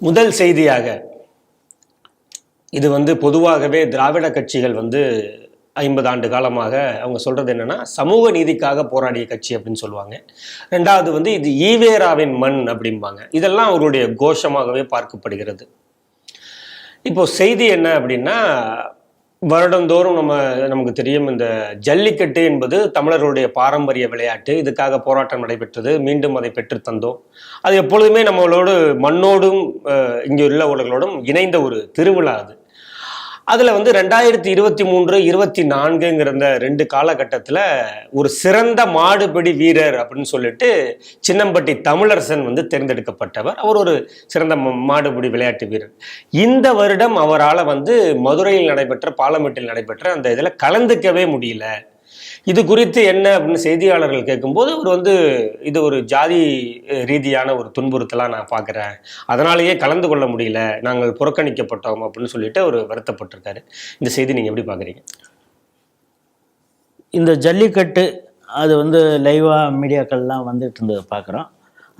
முதல் செய்தியாக இது பொதுவாகவே திராவிட கட்சிகள் 50 ஆண்டு காலமாக அவங்க சொல்றது என்னன்னா சமூக நீதிக்காக போராடிய கட்சி அப்படின்னு சொல்லுவாங்க. ரெண்டாவது இது ஈவேராவின் மண் அப்படிம்பாங்க. இதெல்லாம் அவருடைய கோஷமாகவே பார்க்கப்படுகிறது. இப்போ செய்தி என்ன அப்படின்னா, வருடந்தோறும் நமக்கு தெரியும், இந்த ஜல்லிக்கட்டு என்பது தமிழர்களுடைய பாரம்பரிய விளையாட்டு. இதுக்காக போராட்டம் நடைபெற்றது. மீண்டும் அதை பெற்று தந்தோம். அது எப்பொழுதுமே நம்மளோடு மண்ணோடும் இங்கே உள்ளவர்களோடும் இணைந்த ஒரு திருவிழா அது. அதில் 2023, 24ங்கிற இந்த 2 காலகட்டத்தில் ஒரு சிறந்த மாடுபிடி வீரர் அப்படின்னு சொல்லிட்டு சின்னம்பட்டி தமிழரசன் தேர்ந்தெடுக்கப்பட்டவர். அவர் ஒரு சிறந்த மாடுபிடி விளையாட்டு வீரர். இந்த வருடம் அவரால் மதுரையில் நடைபெற்ற பார்லமெண்டில் நடைபெற்ற அந்த இதில் கலந்துக்கவே முடியல. இது குறித்து என்ன அப்படின்னு செய்தியாளர்கள் கேட்கும்போது அவர் இது ஒரு ஜாதி ரீதியான ஒரு துன்புறுத்தலாக நான் பார்க்குறேன், அதனாலேயே கலந்து கொள்ள முடியல, நாங்கள் புறக்கணிக்கப்பட்டோம் அப்படின்னு சொல்லிட்டு அவர் வருத்தப்பட்டிருக்காரு. இந்த செய்தி நீங்கள் எப்படி பார்க்குறீங்க? இந்த ஜல்லிக்கட்டு அது லைவாக மீடியாக்கள்லாம் வந்துட்டு இருந்தது பார்க்குறோம்.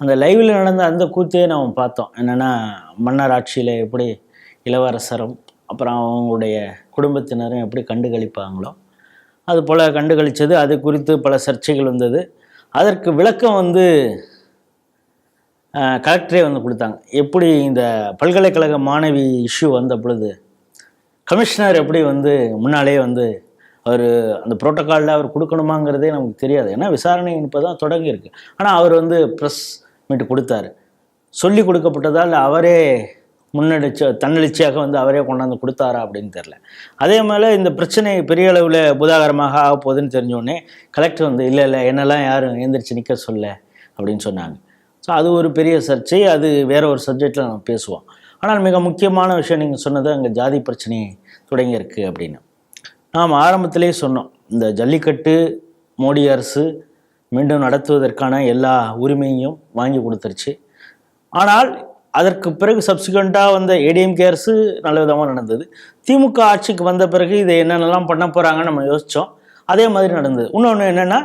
அந்த லைவில் நடந்த அந்த கூத்தையே நம்ம பார்த்தோம். என்னென்னா, மன்னர் ஆட்சியில் எப்படி இளவரசரும் அப்புறம் அவங்களுடைய குடும்பத்தினரும் எப்படி கண்டுகளிப்பாங்களோ அது போல் கண்டுகளித்தது. அது குறித்து பல சர்ச்சைகள் வந்தது. அதற்கு விளக்கம் கலெக்டரே கொடுத்தாங்க. எப்படி இந்த பல்கலைக்கழக மாணவி இஷ்யூ வந்த பொழுது கமிஷனர் எப்படி முன்னாலே அவர் அந்த புரோட்டோக்காலில் அவர் கொடுக்கணுமாங்கிறதே நமக்கு தெரியாது. ஏன்னா விசாரணை இப்போ தான் தொடங்கியிருக்கு. ஆனால் அவர் ப்ரெஸ் மீட் கொடுத்தாரு. சொல்லி கொடுக்கப்பட்டதால் அவரே தன்னெழுச்சியாக அவரே கொண்டாந்து கொடுத்தாரா அப்படின்னு தெரில. அதே மாதிரி இந்த பிரச்சனை பெரிய அளவில் புதாகரமாக ஆக போகுதுன்னு தெரிஞ்சோடனே கலெக்டர் இல்லை என்னெல்லாம் யாரும் எழுந்திரிச்சு நிற்க சொல்ல அப்படின்னு சொன்னாங்க. ஸோ அது ஒரு பெரிய சர்ச்சை. அது வேற ஒரு சப்ஜெக்டில் நம்ம பேசுவோம். ஆனால் மிக முக்கியமான விஷயம் நீங்கள் சொன்னது, அங்கே ஜாதி பிரச்சனை தொடங்கியிருக்கு அப்படின்னு. நாம் ஆரம்பத்திலே சொன்னோம், இந்த ஜல்லிக்கட்டு மோடி அரசு மீண்டும் நடத்துவதற்கான எல்லா உரிமையும் வாங்கி கொடுத்துருச்சு. ஆனால் அதற்கு பிறகு சப்சிக்வெண்ட்டாக ஏடிஎம்கே அரசு நல்ல விதமாக நடந்தது. திமுக ஆட்சிக்கு வந்த பிறகு இதை என்னென்னலாம் பண்ண போகிறாங்கன்னு நம்ம யோசித்தோம். அதே மாதிரி நடந்தது. இன்னொன்று என்னென்னா,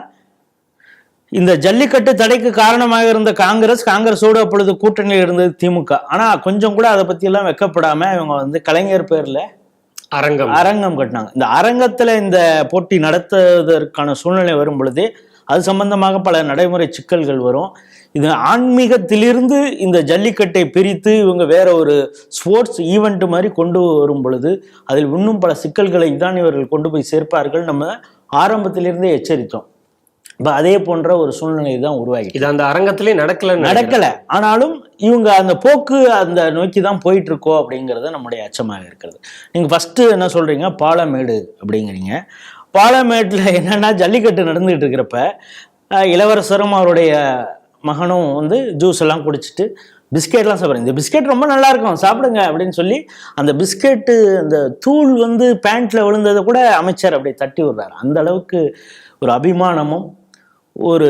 இந்த ஜல்லிக்கட்டு தடைக்கு காரணமாக இருந்த காங்கிரஸோடு அப்பொழுது கூட்டணியில் இருந்தது திமுக. ஆனால் கொஞ்சம் கூட அதை பற்றியெல்லாம் வெக்கப்படாமல் இவங்க கலைஞர் பேரில் அரங்கம் கட்டினாங்க. இந்த அரங்கத்தில் இந்த போட்டி நடத்துவதற்கான சூழ்நிலை வரும் பொழுதே அது சம்பந்தமாக பல நடைமுறை சிக்கல்கள் வரும். இது ஆன்மீகத்திலிருந்து இந்த ஜல்லிக்கட்டை பிரித்து இவங்க வேற ஒரு ஸ்போர்ட்ஸ் ஈவெண்ட் மாதிரி கொண்டு வரும் பொழுது அதில் இன்னும் பல சிக்கல்களை தான் இவர்கள் கொண்டு போய் சேர்ப்பார்கள். நம்ம ஆரம்பத்திலிருந்தே எச்சரித்தோம். இப்போ அதே போன்ற ஒரு சூழ்நிலை தான் உருவாகி இது அந்த அரங்கத்திலே நடக்கல. ஆனாலும் இவங்க அந்த போக்கு அந்த நோக்கி தான் போயிட்டு இருக்கோ அப்படிங்கிறது நம்முடைய அச்சமாக இருக்கிறது. நீங்கள் ஃபஸ்ட்டு என்ன சொல்றீங்க, பாலமேடு அப்படிங்கிறீங்க. பாலமேட்டில் என்னன்னா, ஜல்லிக்கட்டு நடந்துகிட்டு இருக்கிறப்ப இளவரசரும் அவருடைய மகனும் ஜூஸ் எல்லாம் குடிச்சிட்டு பிஸ்கெட்லாம் சாப்பிட்றாங்க. இந்த பிஸ்கெட் ரொம்ப நல்லா இருக்கும், சாப்பிடுங்க அப்படின்னு சொல்லி அந்த பிஸ்கெட்டு அந்த தூள் பேண்ட்ல விழுந்ததை கூட அமைச்சர் அப்படியே தட்டி விடுறாரு. அந்த அளவுக்கு ஒரு அபிமானமும் ஒரு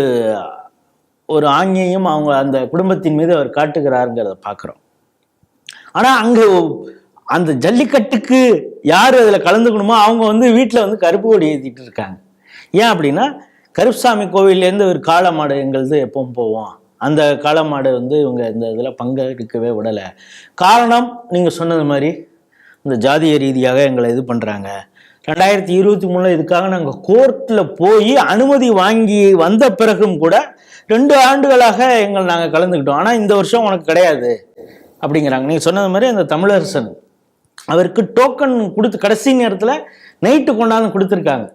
ஒரு ஆங்கியையும் அவங்க அந்த குடும்பத்தின் மீது அவர் காட்டுகிறாருங்கிறத பார்க்குறோம். ஆனால் அங்கே அந்த ஜல்லிக்கட்டுக்கு யார் அதில் கலந்துக்கணுமோ அவங்க வீட்டில் கருப்பு கொடி ஏற்றிட்டு இருக்காங்க. ஏன் அப்படின்னா, கருப்புசாமி கோவிலேருந்து ஒரு காளமாடு எங்களது எப்பவும் போவோம், அந்த காளமாடு இவங்க இந்த இதில் பங்கெடுக்கவே விடலை. காரணம் நீங்கள் சொன்னது மாதிரி இந்த ஜாதிய ரீதியாக எங்களை இது பண்ணுறாங்க. 2023 இதுக்காக நாங்கள் கோர்ட்டில் போய் அனுமதி வாங்கி வந்த பிறகும் கூட 2 ஆண்டுகளாக நாங்கள் கலந்துக்கிட்டோம். ஆனால் இந்த வருஷம் உனக்கு கிடையாது அப்படிங்கிறாங்க. நீங்கள் சொன்னது மாதிரி அந்த தமிழரசன் அவருக்கு டோக்கன் கொடுத்து கடைசி நேரத்தில் நைட்டு கொண்டாந்து கொடுத்துருக்காங்க.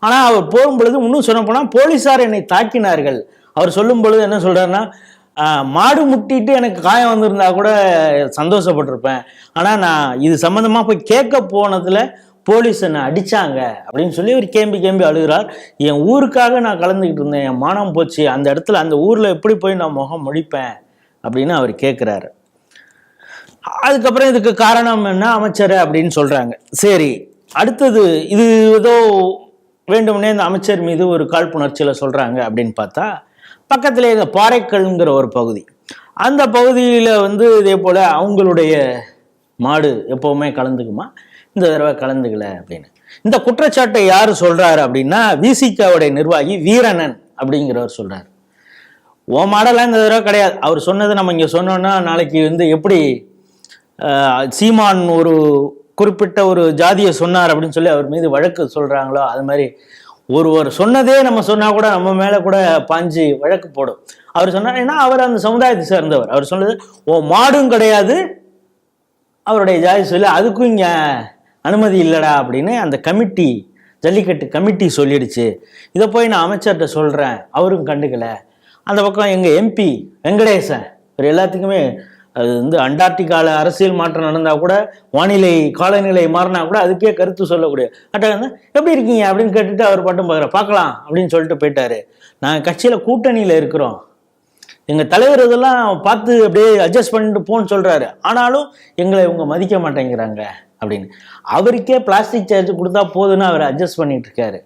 ஆனால் அவர் போகும் பொழுது இன்னும் சொல்ல போனால் போலீஸார் என்னை தாக்கினார்கள். அவர் சொல்லும் பொழுது என்ன சொல்கிறாருன்னா, மாடு முட்டிட்டு எனக்கு காயம் வந்திருந்தா கூட சந்தோஷப்பட்டிருப்பேன், ஆனால் நான் இது சம்மந்தமாக போய் கேட்க போனதில் போலீஸ் என்னை அடித்தாங்க அப்படின்னு சொல்லி அவர் கேம்பி அழுகிறார். என் ஊருக்காக நான் கலந்துக்கிட்டு இருந்தேன், என் மானம் போச்சு, அந்த இடத்துல அந்த ஊரில் எப்படி போய் நான் முகம் முடிப்பேன் அப்படின்னு அவர் கேட்குறாரு. அதுக்கப்புறம் இதுக்கு காரணம் என்ன, அமைச்சர் அப்படின்னு சொல்கிறாங்க. சரி, அடுத்தது இது ஏதோ வேண்டும்னே இந்த அமைச்சர் மீது ஒரு காழ்ப்புணர்ச்சியில் சொல்கிறாங்க அப்படின்னு பார்த்தா, பக்கத்தில் இந்த பாறைக்கல்ங்கிற ஒரு பகுதி, அந்த பகுதியில் இதே போல் அவங்களுடைய மாடு எப்போவுமே கலந்துக்குமா, இந்த தடவை கலந்துக்கல அப்படின்னு. இந்த குற்றச்சாட்டை யார் சொல்கிறாரு அப்படின்னா, விசிகாவுடைய நிர்வாகி வீரனன் அப்படிங்கிறவர் சொல்கிறார். ஓ மாடலாம் இந்த தடவை கிடையாது. அவர் சொன்னது நம்ம இங்கே சொன்னோன்னா நாளைக்கு வந்து எப்படி சீமான் ஒரு குறிப்பிட்ட ஒரு ஜாதியை சொன்னார் அப்படின்னு சொல்லி அவர் மீது வழக்கு சொல்கிறாங்களோ அது மாதிரி ஒருவர் சொன்னதே நம்ம சொன்னால் கூட நம்ம மேலே கூட பாஞ்சு வழக்கு போடும். அவர் சொன்னார், ஏன்னா அவர் அந்த சமுதாயத்தை சேர்ந்தவர். அவர் சொன்னது ஓ மாடும் கிடையாது அவருடைய ஜாதி சொல்லி அதுக்கும் இங்கே அனுமதி இல்லைடா அப்படின்னு அந்த கமிட்டி, ஜல்லிக்கட்டு கமிட்டி சொல்லிடுச்சு. இதை போய் நான் அமைச்சர்கிட்ட சொல்கிறேன், அவரும் கண்டுக்கல. அந்த பக்கம் எங்கள் எம்பி வெங்கடேசன், இவர் எல்லாத்துக்குமே அது வந்து அண்டார்டிகாவில் அரசியல் மாற்றம் நடந்தால் கூட, வானிலை காலநிலை மாறினா கூட அதுக்கே கருத்து சொல்லக்கூடிய வந்து எப்படி இருக்கீங்க அப்படின்னு கேட்டுட்டு அவர் பாட்டும் பார்க்கலாம் அப்படின்னு சொல்லிட்டு போயிட்டாரு. நாங்கள் கட்சியில் கூட்டணியில் இருக்கிறோம், எங்கள் தலைவர் இதெல்லாம் பார்த்து அப்படியே அட்ஜஸ்ட் பண்ணிட்டு போன்னு சொல்கிறாரு, ஆனாலும் எங்களை இவங்க மதிக்க மாட்டேங்கிறாங்க அப்படின்னு. அவருக்கே பிளாஸ்டிக் சார்ஜ் கொடுத்தா போதுன்னு அவர் அட்ஜஸ்ட் பண்ணிட்டு இருக்காரு.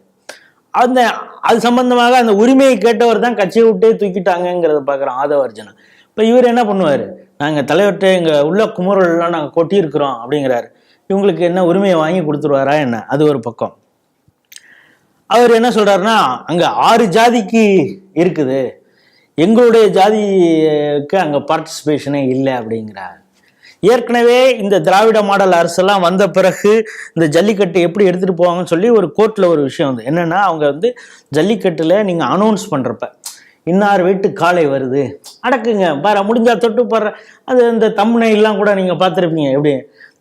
அந்த அது சம்பந்தமாக அந்த உரிமையை கேட்டவர் தான் கட்சியை விட்டே தூக்கிட்டாங்கிறத பார்க்குறோம் ஆதவ அர்ஜுனா. இப்போ இவர் என்ன பண்ணுவார், நாங்கள் தலைவர்கிட்ட எங்கள் உள்ள குமுறலாம் நாங்கள் கொட்டியிருக்கிறோம் அப்படிங்கிறாரு. இவங்களுக்கு என்ன உரிமையை வாங்கி கொடுத்துருவாரா என்ன? அது ஒரு பக்கம். அவர் என்ன சொல்கிறாருன்னா, அங்கே 6 ஜாதிக்கு இருக்குது, எங்களுடைய ஜாதிக்கு அங்கே பார்ட்டிசிபேஷனே இல்லை அப்படிங்கிறார். ஏற்கனவே இந்த திராவிட மாடல் அரசெல்லாம் வந்த பிறகு இந்த ஜல்லிக்கட்டு எப்படி எடுத்துகிட்டு போவாங்கன்னு சொல்லி ஒரு கோர்ட்டில் ஒரு விஷயம் வந்து என்னென்னா, அவங்க வந்து ஜல்லிக்கட்டில் நீங்கள் அனௌன்ஸ் பண்ணுறப்ப இன்னார் வீட்டு காளை வருது அடக்குங்க பாரு, முடிஞ்சா தொட்டுப்பார், அது இந்த தம்ப்நெயில்லாம் கூட நீங்கள் பார்த்துருப்பீங்க, எப்படி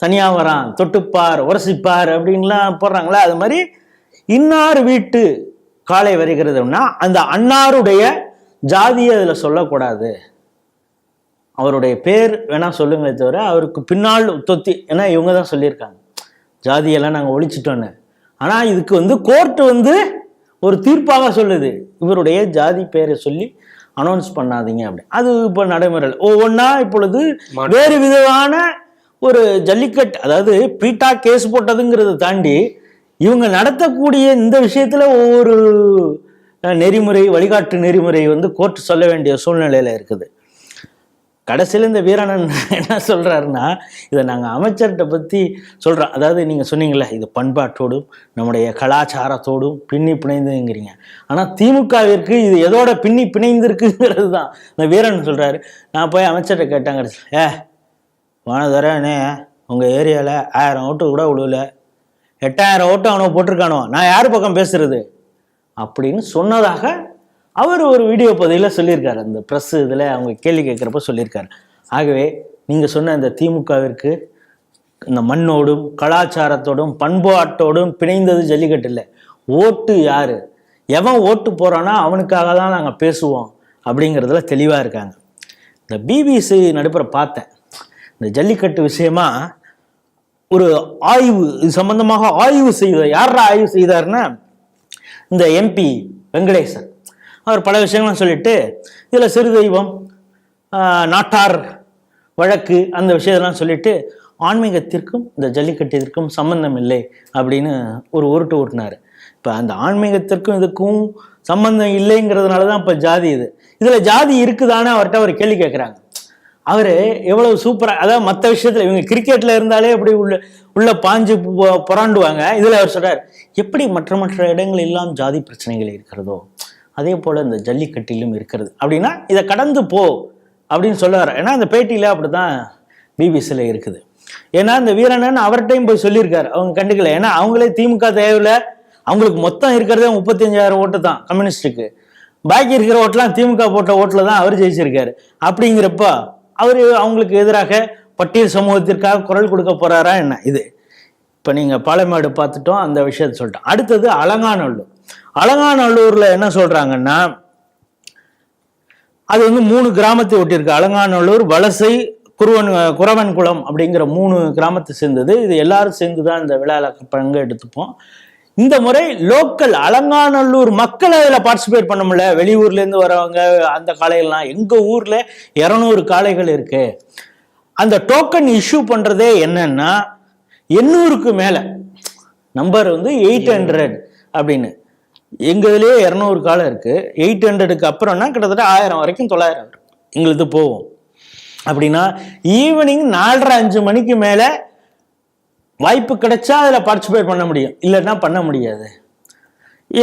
தனியாக வரான் தொட்டுப்பார் உரசிப்பார் அப்படின்லாம் போடுறாங்களா. அது மாதிரி இன்னார் வீட்டு காளை வருகிறது அப்படின்னா அந்த அன்னாருடைய ஜாதியை அதில் சொல்லக்கூடாது, அவருடைய பேர் வேணா சொல்லுங்களே தவிர அவருக்கு பின்னால் தொத்தி, ஏன்னா இவங்க தான் சொல்லியிருக்காங்க ஜாதியெல்லாம் நாங்கள் ஒழிச்சிட்டோன்னு. ஆனால் இதுக்கு வந்து கோர்ட்டு வந்து ஒரு தீர்ப்பாக சொல்லுது, இவருடைய ஜாதி பேரை சொல்லி அனௌன்ஸ் பண்ணாதீங்க அப்படி. அது இப்போ நடைமுறையில் ஒவ்வொன்றா இப்பொழுது வேறு விதமான ஒரு ஜல்லிக்கட்டு, அதாவது பீட்டா கேஸ் போட்டதுங்கிறத தாண்டி இவங்க நடத்தக்கூடிய இந்த விஷயத்தில் ஒவ்வொரு நெறிமுறை, வழிகாட்டு நெறிமுறை வந்து கோர்ட் சொல்ல வேண்டிய சூழ்நிலையில் இருக்குது. கடைசியில் இந்த வீரண்ணன் என்ன சொல்கிறாருன்னா, இதை நாங்கள் அமைச்சர்கிட்ட பற்றி சொல்கிறோம், அதாவது நீங்கள் சொன்னீங்களே இது பண்பாட்டோடும் நம்முடைய கலாச்சாரத்தோடும் பின்னி பிணைந்துங்கிறீங்க, ஆனால் திமுகவிற்கு இது எதோட பின்னி பிணைந்திருக்குங்கிறது தான் இந்த வீரன் சொல்கிறாரு. நான் போய் அமைச்சர்கிட்ட கேட்டாங்க, வானதரனே உங்கள் ஏரியாவில் 1000 ஓட்டு கூட விழுல, 8000 ஓட்டு அவனை போட்டிருக்கானோ, நான் யார் பக்கம் பேசுறது அப்படின்னு சொன்னதாக அவர் ஒரு வீடியோ பதிவில் சொல்லியிருக்காரு. அந்த ப்ரெஸ் இதில் அவங்க கேள்வி கேட்குறப்ப சொல்லியிருக்காரு. ஆகவே நீங்கள் சொன்ன இந்த திமுகவிற்கு இந்த மண்ணோடும் கலாச்சாரத்தோடும் பண்பாட்டோடும் பிணைந்தது ஜல்லிக்கட்டு இல்லை. ஓட்டு யார், எவன் ஓட்டு போகிறான்னா அவனுக்காக தான் நாங்கள் பேசுவோம் அப்படிங்கிறதுல தெளிவாக இருக்காங்க. இந்த பிபிசி நடுப்புற பார்த்தேன், இந்த ஜல்லிக்கட்டு விஷயமா ஒரு ஆய்வு, இது சம்பந்தமாக ஆய்வு செய்தார். யாரா ஆய்வு செய்தார்னா இந்த எம்பி வெங்கடேசன். அவர் பல விஷயங்களும் சொல்லிட்டு இதில் சிறு தெய்வம், நாட்டார் வழக்கு, அந்த விஷயத்தெல்லாம் சொல்லிட்டு ஆன்மீகத்திற்கும் இந்த ஜல்லிக்கட்டிற்கும் சம்பந்தம் இல்லை அப்படின்னு ஒரு உருட்டு ஓட்டினார். இப்போ அந்த ஆன்மீகத்திற்கும் இதுக்கும் சம்பந்தம் இல்லைங்கிறதுனால தான் இப்போ ஜாதி இதில் ஜாதி இருக்குதானே அவர்கிட்ட ஒரு கேள்வி கேட்குறாங்க. அவர் எவ்வளவு சூப்பராக, அதாவது மற்ற விஷயத்தில் இவங்க கிரிக்கெட்டில் இருந்தாலே அப்படி உள்ள பாஞ்சு புறாண்டுவாங்க. இதில் அவர் சொல்கிறார், எப்படி மற்ற இடங்கள் எல்லாம் ஜாதி பிரச்சனைகள் இருக்கிறதோ அதே போல் இந்த ஜல்லிக்கட்டிலும் இருக்கிறது அப்படின்னா இதை கடந்து போ அப்படின்னு சொல்லுவார். ஏன்னா இந்த பேட்டியில் அப்படி தான் பிபிசியில் இருக்குது. ஏன்னா இந்த வீரண்ணன் அவர்கிட்டையும் போய் சொல்லியிருக்காரு, அவங்க கண்டுக்கல. ஏன்னா அவங்களே திமுக தேவையில் அவங்களுக்கு மொத்தம் இருக்கிறதே 35,000 ஓட்டு தான் கம்யூனிஸ்டுக்கு, பாக்கி இருக்கிற ஓட்டெலாம் திமுக போட்ட ஓட்டில் தான் அவர் ஜெயிச்சிருக்காரு. அப்படிங்கிறப்ப அவர் அவங்களுக்கு எதிராக பட்டியல் சமூகத்திற்காக குரல் கொடுக்க போகிறாரா என்ன? இது இப்போ நீங்கள் பாலமேடு பார்த்துட்டோம், அந்த விஷயத்த சொல்லிட்டோம். அடுத்தது அலங்காநல்லூர். அலங்காநல்லூரில் என்ன சொல்கிறாங்கன்னா, அது வந்து 3 கிராமத்தை ஒட்டியிருக்கு. அலங்காநல்லூர், வலசை, குறவன்குளம் அப்படிங்கிற 3 கிராமத்தை சேர்ந்தது. இது எல்லாரும் சேர்ந்து தான் இந்த விழாவில் பங்கு எடுத்துப்போம். இந்த முறை லோக்கல் அலங்காநல்லூர் மக்கள் அதில் பார்ட்டிசிபேட் பண்ண முடியல. வெளியூர்லேருந்து வரவங்க அந்த காளைகள்லாம், எங்கள் ஊரில் 200 காளைகள் இருக்கு. அந்த டோக்கன் இஷ்யூ பண்ணுறதே என்னன்னா 800க்கு மேலே, நம்பர் வந்து 800 அப்படின்னு. எங்கதுலேயே 200 காளை இருக்குது. 800க்கு அப்புறம்னா கிட்டத்தட்ட 1000 வரைக்கும் 900 எங்களுக்கு போவோம். அப்படின்னா ஈவினிங் 4:30-5 மணிக்கு மேலே வாய்ப்பு கிடைச்சா அதில் பார்ட்டிசிபேட் பண்ண முடியும், இல்லைன்னா பண்ண முடியாது.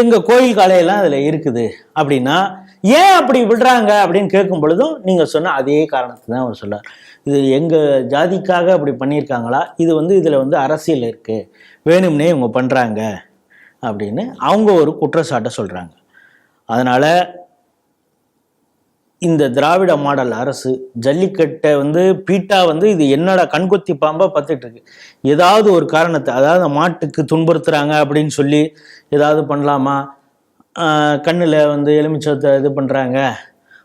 எங்கள் கோயில் காளையெல்லாம் அதில் இருக்குது. அப்படின்னா ஏன் அப்படி விடுறாங்க அப்படின்னு கேட்கும் பொழுதும் நீங்க சொன்ன அதே காரணத்தை தான் அவர் சொல்றார். இது எங்க ஜாதிக்காக அப்படி பண்ணியிருக்காங்களா, இது வந்து இதுல வந்து அரசியல் இருக்கு, வேணும்னே இவங்க பண்றாங்க அப்படின்னு அவங்க ஒரு குற்றச்சாட்டை சொல்றாங்க. அதனால இந்த திராவிட மாடல் அரசு ஜல்லிக்கட்டை வந்து பீட்டா வந்து இது என்னடா கண்கொத்தி பாம்பா பார்த்துட்டு இருக்கு. ஏதாவது ஒரு காரணத்தை, அதாவது மாட்டுக்கு துன்புறுத்துறாங்க அப்படின்னு சொல்லி ஏதாவது பண்ணலாமா, கண்ணில் வந்து எலுமிச்சத்தை இது பண்ணுறாங்க,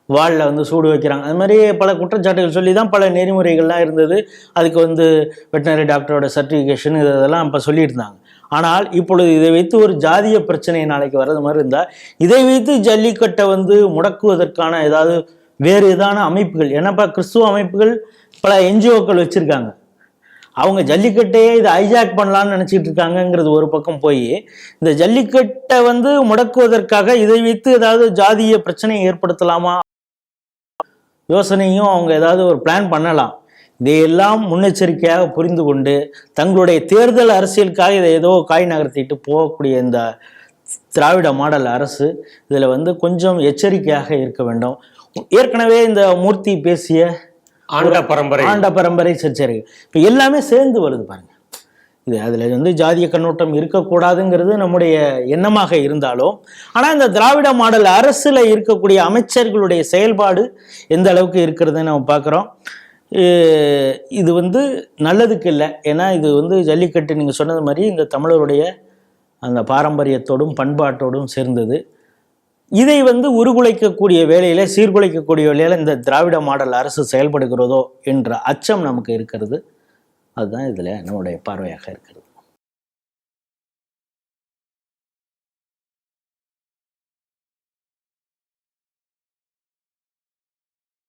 வாலில் வந்து சூடு வைக்கிறாங்க, அது மாதிரி பல குற்றச்சாட்டுகள் சொல்லி தான் பல நெறிமுறைகள்லாம் இருந்தது. அதுக்கு வந்து வெட்டினரி டாக்டரோட சர்டிஃபிகேஷன் இதெல்லாம் இப்போ சொல்லியிருந்தாங்க. ஆனால் இப்பொழுது இதை வைத்து ஒரு ஜாதிய பிரச்சனை நாளைக்கு வர்றது மாதிரி இருந்தால், இதை வைத்து ஜல்லிக்கட்டை வந்து முடக்குவதற்கான ஏதாவது வேறு ஏதான அமைப்புகள், ஏன்னாப்பா கிறிஸ்துவ அமைப்புகள் பல என்ஜிஓக்கள் வச்சுருக்காங்க, அவங்க ஜல்லிக்கட்டையே இதை ஹைஜாக் பண்ணலான்னு நினச்சிட்டு இருக்காங்கங்கிறது ஒரு பக்கம் போய், இந்த ஜல்லிக்கட்டை வந்து முடக்குவதற்காக இதை வைத்து ஏதாவது ஜாதிய பிரச்சனையை ஏற்படுத்தலாமா யோசனையும் அவங்க ஏதாவது ஒரு பிளான் பண்ணலாம். இதையெல்லாம் முன்னெச்சரிக்கையாக புரிந்து கொண்டு தங்களுடைய தேர்தல் அரசியலுக்காக இதை ஏதோ காய் நகர்த்திட்டு போகக்கூடிய இந்த திராவிட மாடல் அரசு இதில் வந்து கொஞ்சம் எச்சரிக்கையாக இருக்க வேண்டும். ஏற்கனவே இந்த மூர்த்தி பேசிய ஆண்ட பரம்பரை சர்ச்சை இப்போ எல்லாமே சேர்ந்து வருது பாருங்க. இது அதில் வந்து ஜாதிய கண்ணோட்டம் இருக்கக்கூடாதுங்கிறது நம்முடைய எண்ணமாக இருந்தாலும், ஆனால் இந்த திராவிட மாடல் அரசில் இருக்கக்கூடிய அமைச்சர்களுடைய செயல்பாடு எந்த அளவுக்கு இருக்கிறதுன்னு நம்ம பார்க்குறோம். இது வந்து நல்லதுக்கு இல்லை. ஏன்னா இது வந்து ஜல்லிக்கட்டு நீங்கள் சொன்னது மாதிரி இந்த தமிழருடைய அந்த பாரம்பரியத்தோடும் பண்பாட்டோடும் சேர்ந்தது. இதை வந்து உருகுலைக்கக்கூடிய வேலையில, சீர்குலைக்கக்கூடிய வேலையில இந்த திராவிட மாடல் அரசு செயல்படுகிறதோ என்ற அச்சம் நமக்கு இருக்கிறது. அதுதான் இதில் நம்முடைய பார்வையாக இருக்கிறது.